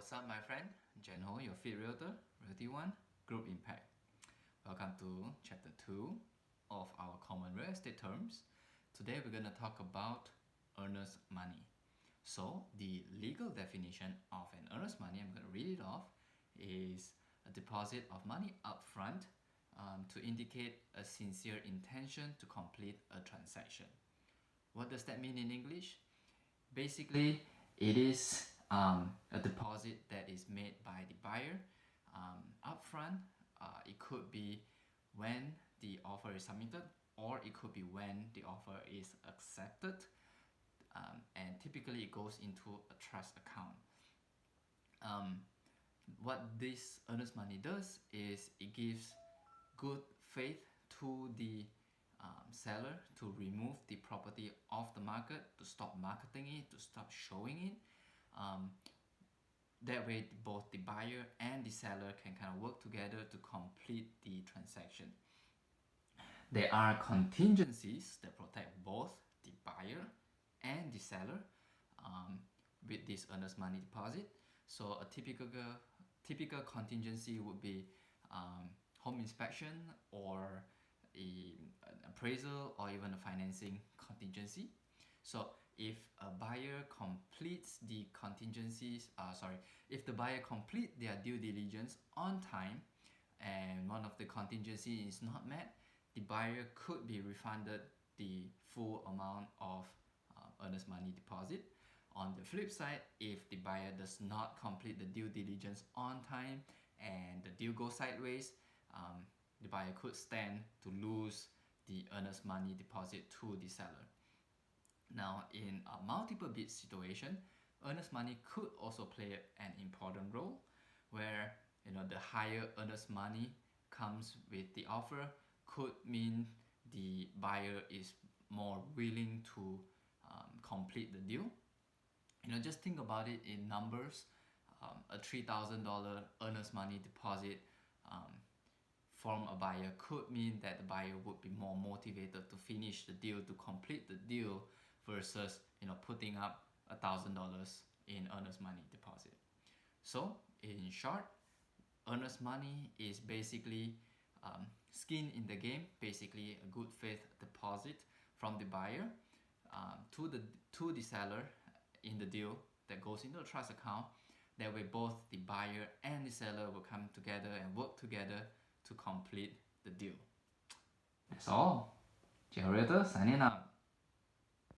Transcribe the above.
what's up my friend? Jenho, your Fit Realtor, Realty 1, Group Impact. Welcome to Chapter 2 of our common real estate terms. Today we're going to talk about earnest money. So the legal definition of an earnest money, I'm going to read it off, is a deposit of money upfront to indicate a sincere intention to complete a transaction. What does that mean in English? Basically, it is a deposit that is made by the buyer upfront. It could be when the offer is submitted, or it could be when the offer is accepted, and typically it goes into a trust account. What this earnest money does is it gives good faith to the seller to remove the property off the market, to stop marketing it, to stop showing it. That way both the buyer and the seller can kind of work together to complete the transaction. There are contingencies that protect both the buyer and the seller with this earnest money deposit. So a typical contingency would be home inspection, or an appraisal, or even a financing contingency. So if a buyer completes the contingencies, if the buyer complete their due diligence on time and one of the contingencies is not met, the buyer could be refunded the full amount of earnest money deposit. On the flip side, if the buyer does not complete the due diligence on time and the deal goes sideways, the buyer could stand to lose the earnest money deposit to the seller. Now, in a multiple bid situation, earnest money could also play an important role, where the higher earnest money comes with the offer could mean the buyer is more willing to complete the deal. Just think about it in numbers. A $3,000 earnest money deposit from a buyer could mean that the buyer would be more motivated to finish the deal, to complete the deal, versus putting up $1,000 in earnest money deposit. So in short, earnest money is basically skin in the game, basically a good faith deposit from the buyer to the seller in the deal that goes into a trust account. That way both the buyer and the seller will come together and work together to complete the deal. That's all. Realtor signing out.